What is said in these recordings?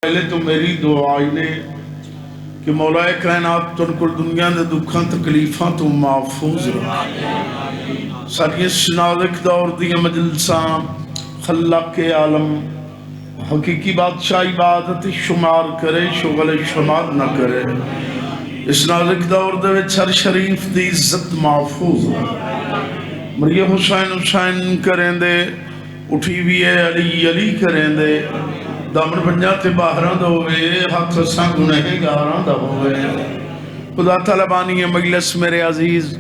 پہلے تو میری دعا نے کہ مولا کائنات تن کل دنیا دے دکھاں تکلیفاں تو محفوظ رکھ ساری اس نازک دور دی مجلساں خلاق عالم حقیقی بادشاہ عبادت شمار کرے شغل شمار نہ کرے اس نازک دور دے وچ ہر شریف دی عزت محفوظ رکھ مریم حسین حسین کریں دے اٹھی بھی ہے علی علی کریں دے دامن بنجا تے باہراں دا ہوئے حق ساں گنہگاراں دا ہوئے خدا تعالیٰ بانی مجلس میرے عزیز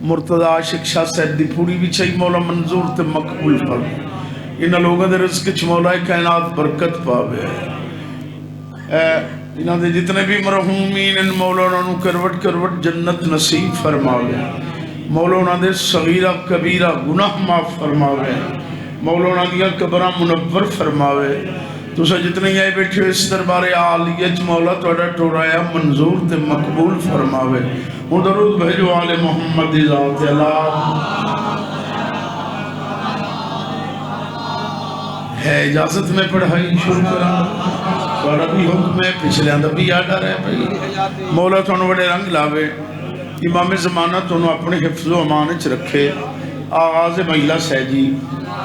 مرتضی عاشق شاہ صاحب دی پوری بھی چاہی مولا منظور تے مقبول فرم انہاں لوگوں دے رزق چ مولا کائنات برکت پاوے انہاں دے جتنے بھی مرحومین ان مولا انہوں کروٹ کروٹ جنت نصیب فرماوے مولا انہاں دے صغیرہ کبیرہ گناہ معاف فرماوے مولا انہاں دیا قبرہ منور فرماوے تو سا جتنے آئے بیٹھے اس دربار عالیت مولا توڑا ٹوڑایا منظور تے مقبول فرماوے ہوں درود بھیجو آل محمد ذات اللہ ہے اجازت میں پڑھائی شروع کرا توڑا بھی حکم ہے پچھلے اندر بھی آڈا رہے بھئی مولا تو بڑے رنگ لاوے امام زمانہ تو اپنے حفظ و امانچ رکھے آغاز مہیلہ سہجی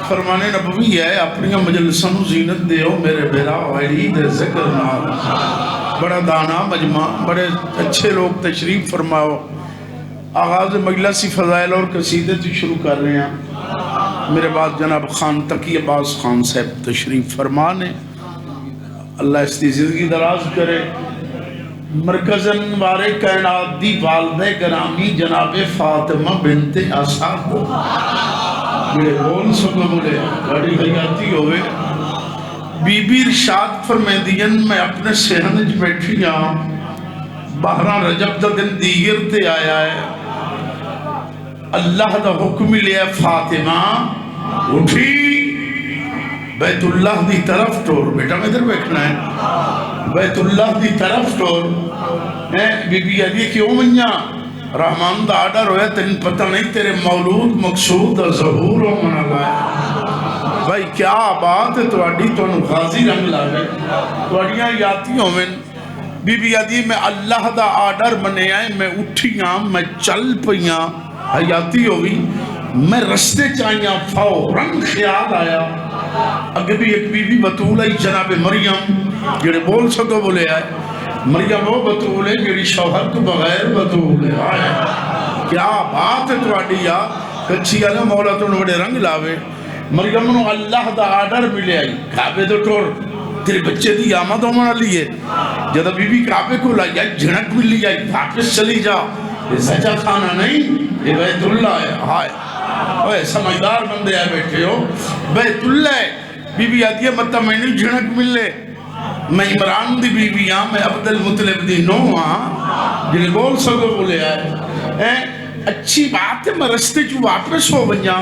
فرمانے نبوی ہے اپنی مجلسوں زینت دیو میرے بیرا غیری دے ذکر نال بڑا دانا مجمع بڑے اچھے لوگ تشریف فرماؤ آغاز مجلس سی فضائل اور قصیدے تو شروع کر رہے ہیں میرے بعد جناب خان تقی عباس خان صاحب تشریف فرمانے اللہ اس کی زندگی دراز کرے مرکزن وارے کائنات دی والدہ گرامی جناب فاطمہ بنت اسد میرے بول سکو بولے بڑی حیاتی ہوئے بی بی ارشاد فرمیدین میں اپنے سہنج بیٹھی باہران رجب دا دن دیگر تے آیا ہے اللہ دا حکم لیا فاطمہ اٹھی بیت اللہ دی طرف ٹور بیٹا میں ادھر بیٹھنا ہے بیت اللہ دی طرف ٹور بی بی علی کیوں منیا رحمان دا آڈر ہویا تین پتہ نہیں تیرے مولود مقصود دا ظہور ہو منا لائے بھائی کیا بات ہے تو اڈی تو انہوں غازی رنگ لائے تو اڈیاں یاتی ہوں بی بی علی میں اللہ دا آڈر بنے آئے میں اٹھیاں میں چل پئیاں حیاتی ہوئی میں رستے چاہیاں فوراً خیال آیا اگر بھی ایک بی بی بطول ہے جناب مریم جڑے بول سکو بولے آئے مریم وہ بطول ہے جڑی شوہر کو بغیر بطول ہے آئے کیا بات ہے تو آڈیا کچھی آلہ مولا تو بڑے رنگ لاوے مریم انہوں اللہ دا آڈر ملے آئی کعبے دو ٹور تیرے بچے دی آمد ہو منا لیے جدہ بی بی کعبے کو لائی آئی جھنک ملی آئی واپس چلی جا یہ سچا کھانا نہیں یہ بیت اللہ ہے ہائے اوہ سمجھدار بندے آئے بیٹھے ہو بیت اللہ ہے بی بی آدھی ہے مطلب میں نہیں جھنک ملے میں عمران دی بی بی میں عبد المطلب دی نو جنہیں بول سکو بولے آئے اچھی بات ہے میں رستے جو واپس ہو بنیا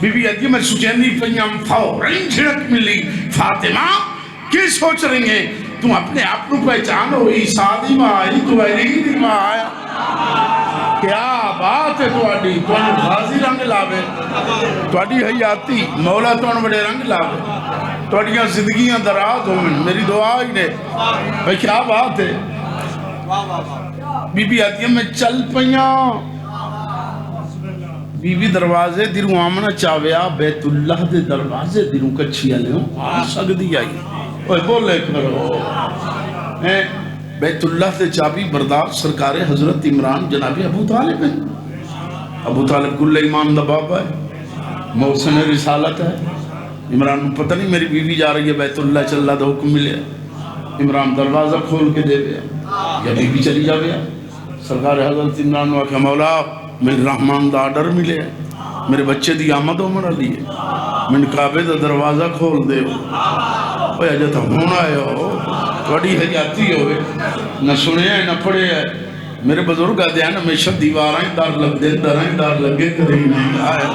بی بی آدھی ہے میں سچینی پنیام فوراً جھنک ملی فاطمہ کی سوچ رہی ہیں تم اپنے آپ کو پہچان ہو عیسیٰ دی ماں آئی تو علی دی ماں آیا کیا بات ہے تو غازی رنگ لاوے تو حیاتی مولا تو بڑے رنگ لاوے تو زندگیاں دراز ہوں میری دعا ہی نے بھئی کیا بات ہے بی بی آتی ہے میں چل پئیاں بی بی دروازے دیروں آمنا چاویا بیت اللہ دے دروازے دیروں کچھی آلے ہوں سگدی آئی اوہ بولے کرو بیت اللہ دے چابی بردار سرکار حضرت عمران جناب ابو طالب ہے ابو طالب کل ایمان دا بابا ہے محسن رسالت ہے عمران پتہ نہیں میری بیوی جا رہی ہے بیت اللہ چل اللہ دا حکم ملے عمران دروازہ کھول کے دے گیا یا بیوی چلی جا گیا سرکار حضرت عمران نے کہا مولا میرے رحمان دا آڈر ملے میرے بچے دی آمد ہو منا لیے میں نے کعبے دا دروازہ کھول دے اوہ جتا ہونا ہے بڑی حیاتی ہوئے نہ سنے ہیں نہ پڑھے ہیں میرے بزرگ آدھے ہیں ہمیشہ دیوارائیں دار لگ دے درائیں دار لگے کریں نہیں آئے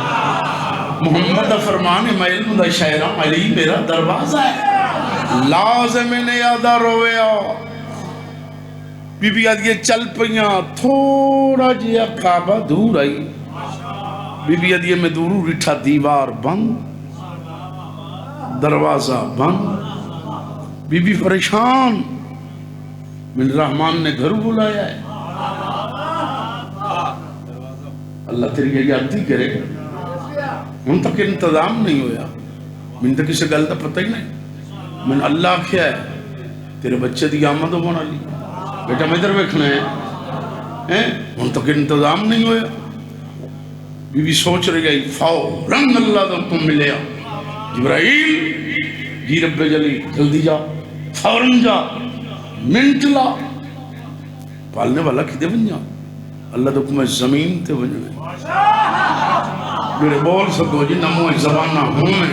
محمد فرمان میں علم دا شاعرہ علی میرا دروازہ ہے لازم نے یادہ روے آؤ بی بی آدھے چل پئیاں تھوڑا جیا کعبہ دور آئی بی بی آدھے میں دورو رٹھا دیوار بند دروازہ بند بی بی پریشان، من رحمان نے گھر بلایا ہے، اللہ تیری حیاتی کرے، ان تک انتظام نہیں ہویا، من تک اسے گل دا پتہ ہی نہیں، من اللہ کیا ہے تیرے بچے دی آمد ہونا لی، بیٹا میں ادھر بیٹھنا ہے، ان تک انتظام نہیں ہویا، بی بی سوچ رہی گئی، فوراً اللہ دا حکم ملیا، جبرائیل جی رب جلی جلدی جا، فوراً جا، منٹ لا، پالنے والا کدے بن جا، اللہ دا حکم زمین تے بنجنے، میرے بول سکو جی نمو زبانہ ہوں میں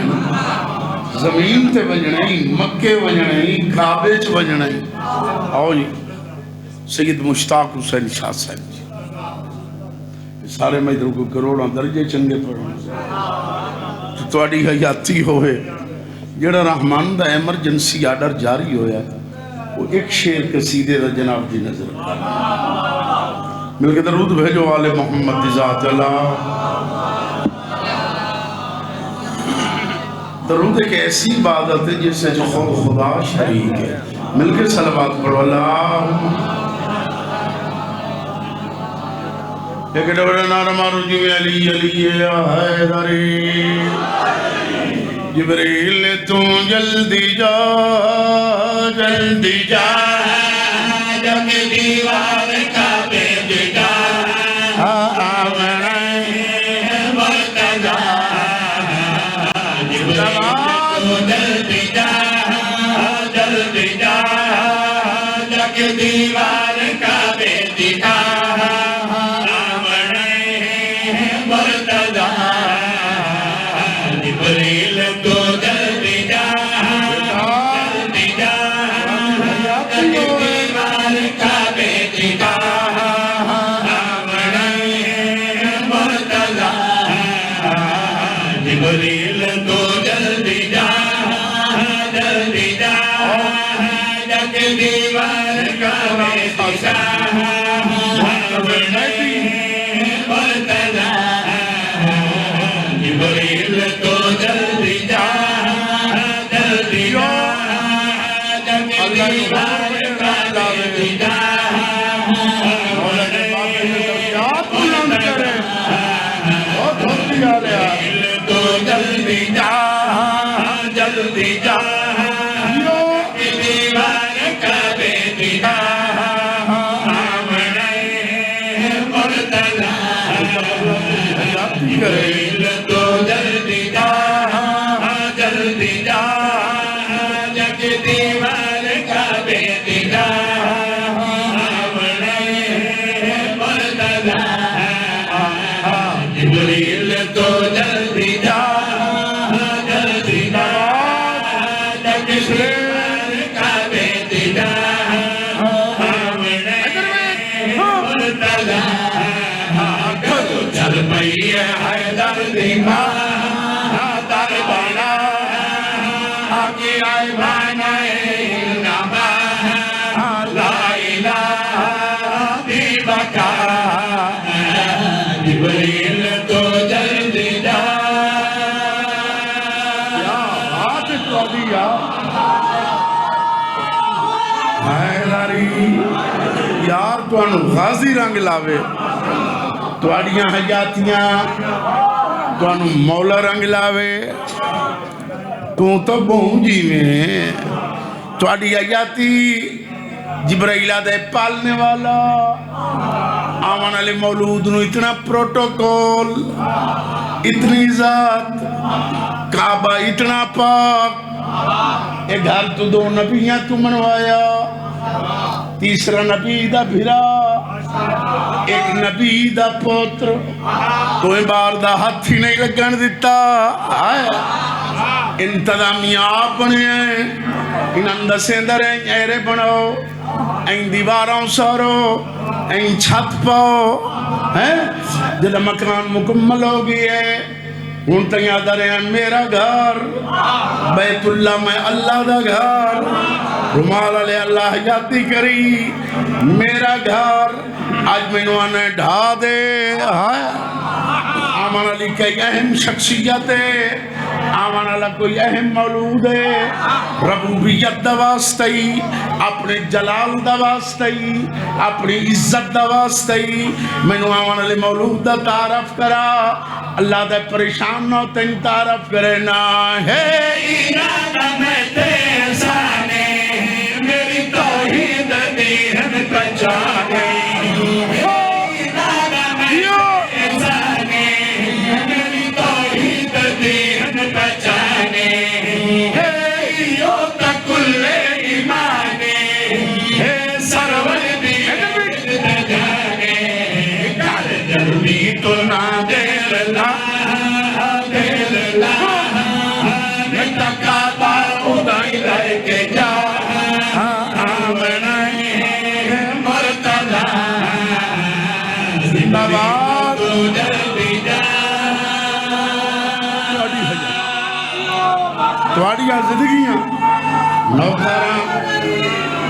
زمین تے بنجنے، مکے بنجنے، کعبے چ بنجنے، آؤ جی سید مشتاق حسین شاہ صاحب جی، سارے میں ادھر کو کروڑاں درجے چنگے پڑھوں، تو آڑی حیاتی ہوئے، جڑا رحمان دا ایمرجنسی آرڈر جاری ہویا ہے، وہ ایک شیر قصیدے دا جناب دی نظر مل کے درود بھیجو آل محمد دی ذات اللہ، درود ایک ایسی عبادت ہے جس سے جو خود خدا شریک ہے، مل کے صلوات پڑھو اللہم، ایک ڈبرے نارا مارو جی علی علی حیدری، جبریل تو جلدی جا جگ دیوار کعبے جا، آمنہ مرتضی، جلدی جا جگ دیوار کعبے جا، یار تو انو غازی رنگ لاوے، تو اڑیاں حیاتیاں تو انو مولا رنگ لاوے، تو بہوں جی میں تو اڑی حیاتی جبرائیل دے پالنے والا، آمان علی مولود نو اتنا پروٹوکول، اتنی ذات، کعبہ اتنا پاک، ایک گھر تو دو نبیاں تو منوایا، تیسرا نبی دا بھرا، ایک نبی دا پوتر، کوئی بار دا ہاتھ ہی نہیں لگن دیتا، انتظامیہ آپ بنے ہیں، ان اندسیں دریں ایرے بناؤ، این دیواراں سارو، این چھت پاؤ، جب مکان مکمل ہو گئی ہے، ان تیاں دریں میرا گھر، بیت اللہ میں اللہ دا گھر، رمال علیہ اللہ حیاتی کری، میرا گھر، آج میں نوانے ڈھا دے، آمان علی کئی اہم شخصیت ہے، آمن اللہ کوئی اہم مولود ہے ربوبیت دا واسطہ ہی اپنے جلال دا واسطہ ہی اپنی عزت دا واسطہ ہی مینو آمن اللہ مولود دا تعارف کرا اللہ دے پریشان نہ تین تعارف کرے نا ہے ایرادہ میں تیزانے میری توحید دین پہچانے تواڑیاں زندگیاں نوکراں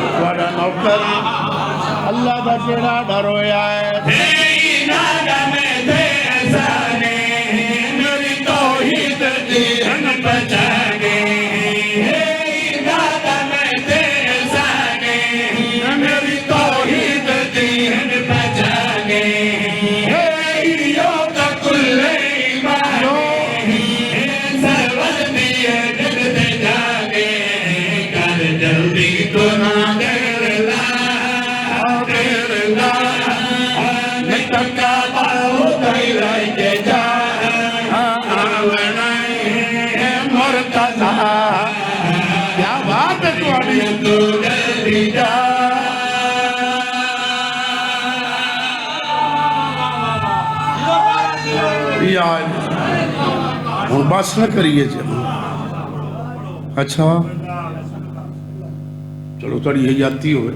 تواڑا نوکراں اللہ دا جڑا ڈر ہویا ہے نادا میں دیسانے میری توحید دین پہچانے نادا میں دیسانے میری توحید دین پہچانے کیا بات ہے تمہاری ہوں بس نہ کریے چلو اچھا چلو تھوڑی حیاتی ہوئے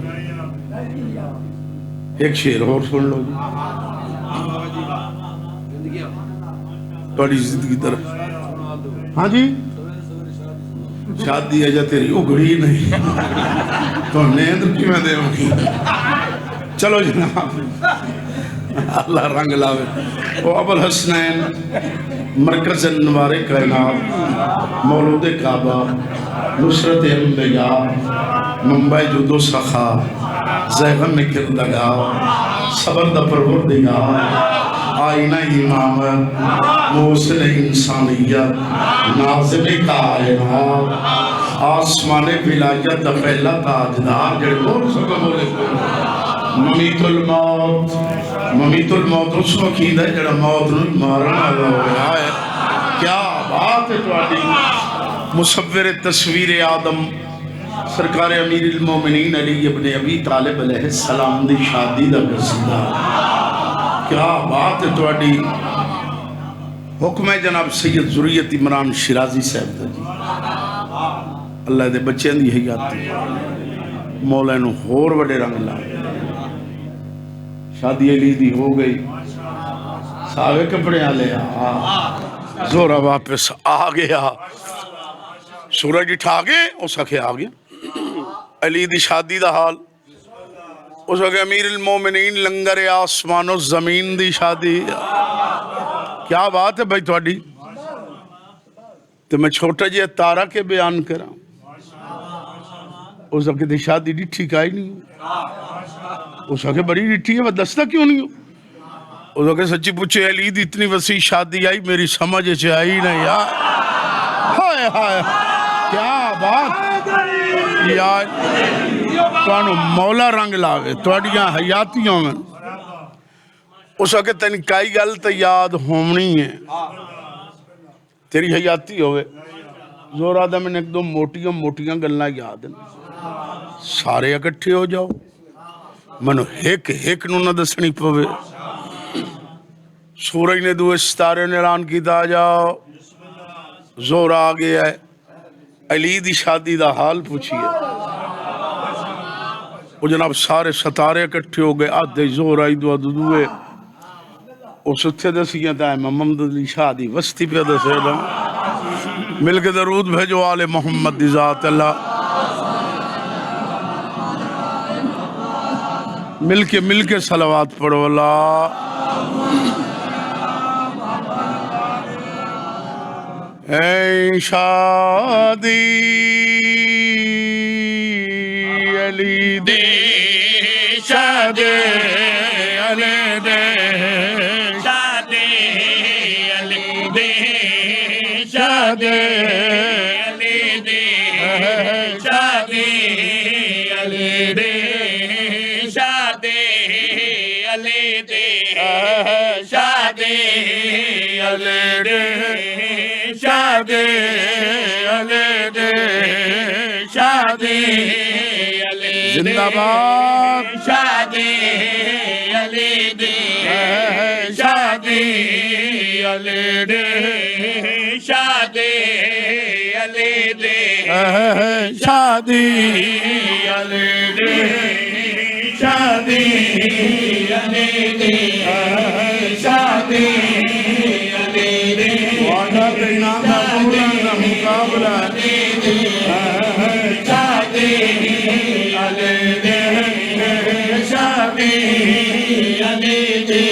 ایک شعر اور سن لو تھوڑی زندگی طرف ہاں جی شادی ہے جا تیری اگڑی نہیں تو نیند کی میں دے ہوگی چلو جناب اللہ رنگ لاوے وہ ابو الحسنین مرکز انوار کائنات مولود کعبہ نصرت انبیاء ممبئی جدو سخا زیغم کردگا صبر دا پروردگار آئینہ امامت موصل انسانیت ناظم کائنات آسمان ولایت دا پہلا تاجدار جڑے بول سکو بولے ممیت الموت اس وقید ہے جڑا موت نہیں مارنا ہوا ہے کیا بات ہے تواڈی مصور تصویر آدم سرکار امیر المومنین علی ابن ابی طالب علیہ السلام دی شادی دا قصیدہ کیا بات ہے تواڈی حکم ہے جناب سید ذریت عمران شیرازی صاحب دا جی اللہ دے بچے دی حیاتی مولا نو ہور وڈے رنگ لا شادی علی دی ہو گئی ساوے کپڑے آلے زورا واپس آ گیا سورج اٹھا گئے اس اکھے آ گیا علی دی شادی دا حال اس وقت امیر المومنین لنگر آسمان و زمین دی شادی کیا بات ہے بھائی تھوڑی تو میں چھوٹا جی تارا کے بیان کرا اس وقت دی شادی دی ٹھیک آئی نہیں اس وقت بڑی ڈٹھی ہے وہ دستہ کیوں نہیں ہو اس وقت سچی پوچھے علی دی اتنی وسیع شادی آئی میری سمجھ سے آئی نہیں یار ہائے ہائے کیا بات یار توانو مولا رنگ لاوے توڑیاں حیاتیوں میں اس وقت تین کئی گل تو یاد ہومنی ہے تیری حیاتی ہوئے زور آدم میں ایک دو موٹیاں گلنا یاد ہیں سارے اکٹھے ہو جاؤ منو ہیک نو نہ دسنی پوے سورج نے دو ستارے نے اعلان کیتا جاؤ زور آ گیا ہے علی دی شادی دا حال پوچھئے وہ جناب سارے ستارے اکٹھے ہو گئے آدھے زور آئی دو دوئے وہ ستھے دسیاں تا ہے محمد علی شادی وستی پہ دسے دا مل کے درود بھیجو آل محمد دی ذات اللہ مل کے صلوات پڑھو اللہ اے شادی علی دی شادی علی دے شادی علی دی شادی علی دی شادی علی دی شادی علی دی شادی علی دی شادی علی دی شادی علی زندہ باد شادی علی دی شادی علی دی شادی علی دی شادی علی دی شادی علی دی شادی علی دی وعدہ دینا دا مولانا مقابلہ شادی علی دی شادی علی دی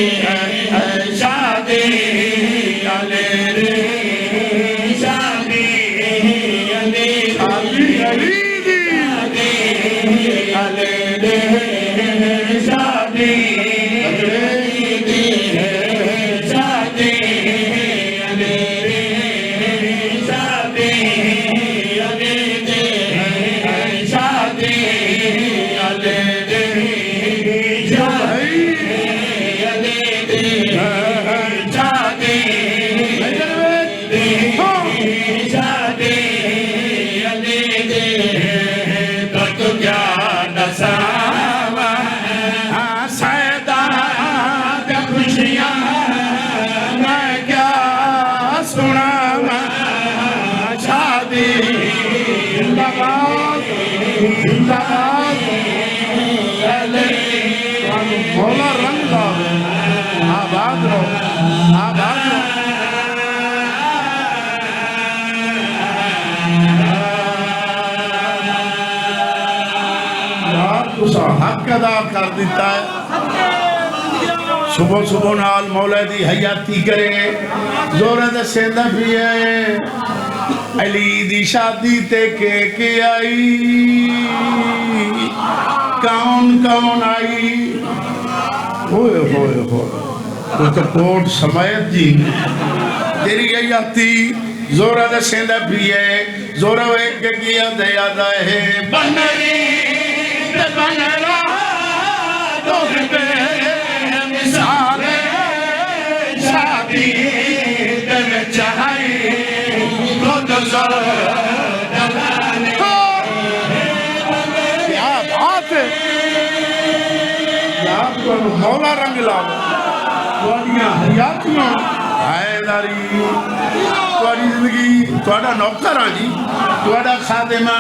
شادی علی دی شادی علی علی علی دی علی دی شادی علی دی شادی علی دی شادی علی دی شادی علی دی مولا رنگ لاوے آباد رہو آباد رہو یار تسا حق ادا کر دیتا ہے صبح صبح نال مولا دی حیاتی کرے زورہ دے سیندہ بھی ہے علی دی شادی تے کے آئی کون کون آئی ہوئے ہوئے ہوئے تو تو کوٹ سمیت جی تیری حیاتی زورہ دے سیندہ بھی ہے زورہ ایک کیا دے آدھا ہے بنری تے بنرا دوہ بے مثال شادی تے میں چاہائی خود زور دلانے کیا بات ہے آپ کو مولا رنگ لاؤ توڑیاں حیاتیاں آئے داری توڑی زندگی توڑا نوکر ہاں جی توڑا خادمہ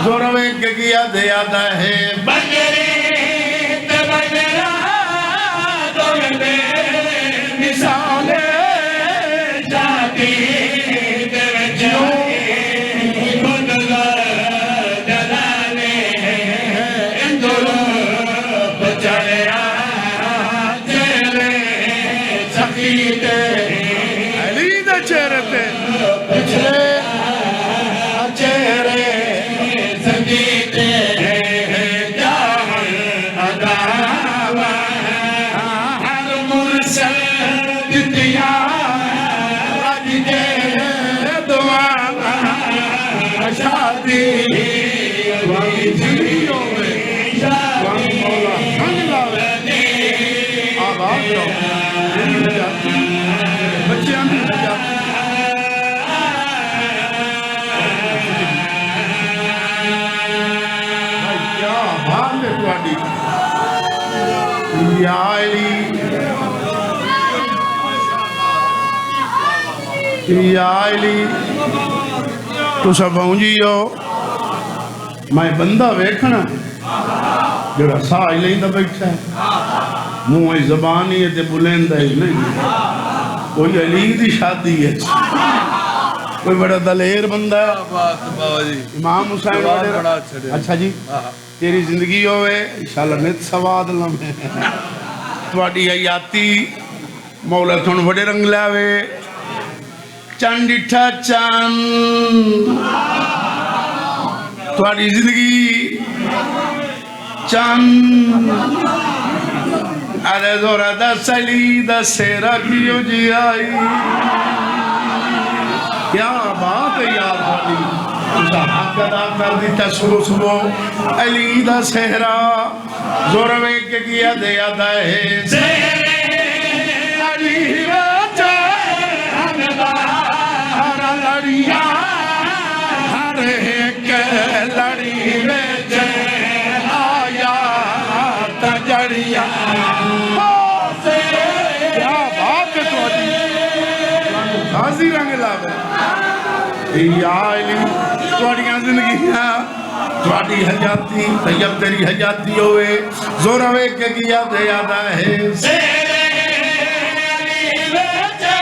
زوروے کے کیا دے آدھا ہے بنری تے بنرا دوہ بے مثال شادی تے میں چاہائی خود زور دلانے اندرو علی دے چہرے تے پچھلے چہرے سنگیتے جاہن اداوا ہر مرسل دتیا رج دے دعا شادی واقعی زندگی ہوئے واقعی مولا سنگ لاوے آباد رہو بچے ہم کیا حال ہے تواڈی یا علی یا علی تو سب پہنچی ہو میں بندہ ویکھنا جڑا ساہ ہی لیندہ بیٹھا ہے منہ زبان ہی ہے تے بلندہ ہی نہیں کوئی علی دی شادی ہے کوئی بڑا دلیر بندہ ہے امام حسین بڑا اچھا جی تیری زندگی ہوئے انشاءاللہ نت سواد لمحے تواڈی حیاتی مولا تھن بڑے رنگ لاوے چند ڈٹھا چند تھوڑی زندگی چند ارے زورا دا سلی دا سیرا کیو جی آئی کیا بات ہے یار بھائی تُسا حق ادا کر دیتا صبح صبح علی دا سہرا زور ویک کے کیا دیا دا ہے سہرے علی بچے ہم بار لڑیا ہر ایک لڑی بچے آیا تجڑیا کیا بات ہے غازی رنگ لاوے یا علی توڑیاں زندگیاں توڑی حیاتی طیب تیری حیاتی ہوئے زور ہوئے کہ کیا دے یادہ ہے سیرے علی بچے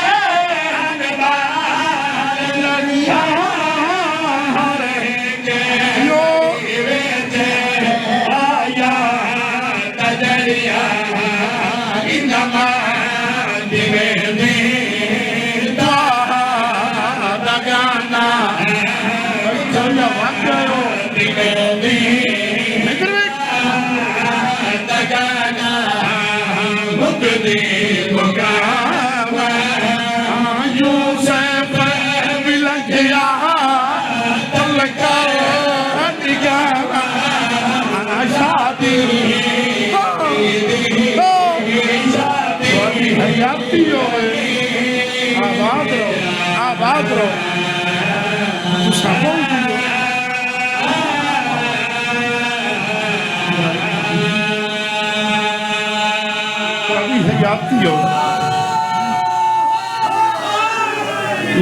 ہم بار لڑیا ہر ایک لڑی بچے آیا تجڑیا انما دیوے آباد رو تو سبوں کبھی حیاتی ہو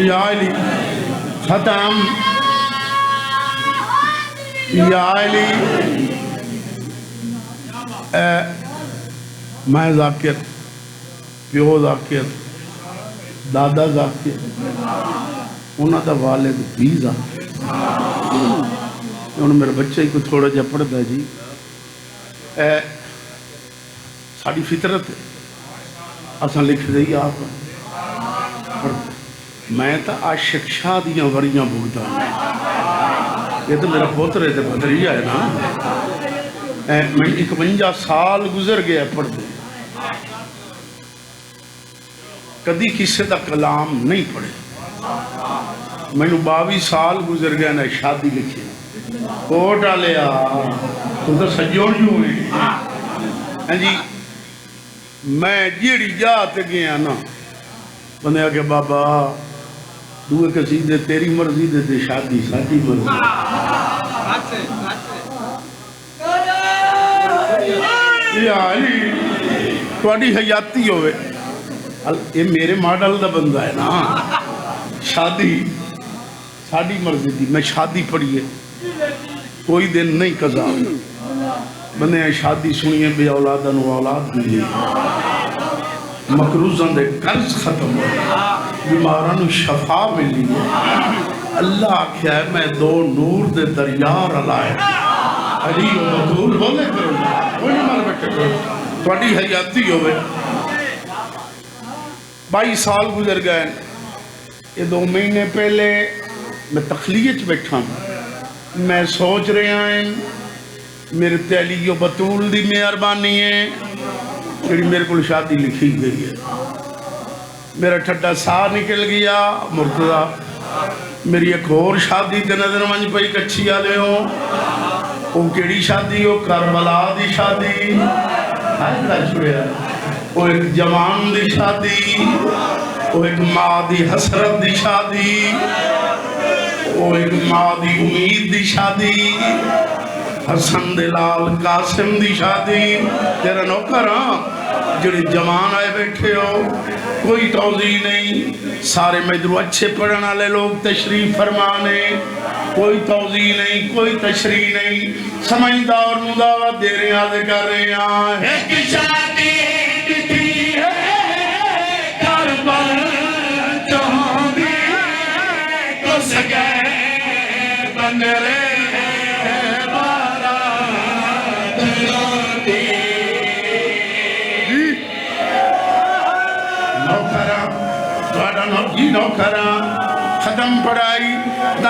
یا علی ختم یا علی میں ذاکر پیو ذاکر دادا ذاکر انہاں دا والد بھی ذاکر انہوں میرے بچے کو تھوڑا جا پڑھ دا جی ساڑی فطرت ہے اساں لکھ دئی آپ میں تا عاشق شادیاں وریاں بھگتا یہ تو میرا پوترے تے بدریہ ہے نا میں 51 سال گزر گیا پڑھ دے کدی کسی دا کلام نہیں پڑھے میں نے 22 سال گزر گیا نا شادی لکھی کوٹ آلیا تو سجوڑ جو ہوئے جی میں جیڑی جاتے گیا نا بندے آگے بابا دوئے کسی دے تیری مرضی دے دے شادی ساڑی مرضی یا علی توڑی حیاتی ہوئے یہ میرے ماڈل دا بندہ ہے نا شادی ساڑی مرضی دی میں شادی پڑھیے کوئی دن نہیں قضا بندے ہیں شادی سنیے بے اولادن و اولاد دیئے مقروضاں دے قرض ختم ہو بیماران شفا ملی اللہ کیا ہے میں دو نور دے دریار علائے علی و بطول بولے کرو کوئی نہیں مار بیٹھے کرو توڑی حیاتی ہوئے 22 سال گزر گئے یہ 2 مہینے پہلے میں تخلیج بیٹھا ہوں میں سوچ رہے ہیں میرے علی و بطول دی مہربانی ہے کہ میرے کو شادی لکھی گئی ہے میرا ٹھٹا سا نکل گیا مرتضی میری ایک اور شادی تے نظر منج پئی کچھی آلے ہوں وہ کیڑی شادی ہو کربلا دی شادی وہ ایک جوان دی شادی وہ ایک ماں دی حسرت دی شادی وہ ایک ماں دی امید دی شادی حسن دلال قاسم دی شادی تیرا نوکر ہاں جڑے جوان آئے بیٹھے ہو کوئی توضیح نہیں سارے مدرو اچھے پڑھنا لے لوگ تشریف فرمانے کوئی توضیح نہیں کوئی تشریح نہیں سمجھدہ اور مداوت دے رہے آدھے کر رہے ہیں ایک شادی تھی ہے کربل چاندی تو سگے بندرے جی نوکرا ختم پڑھائی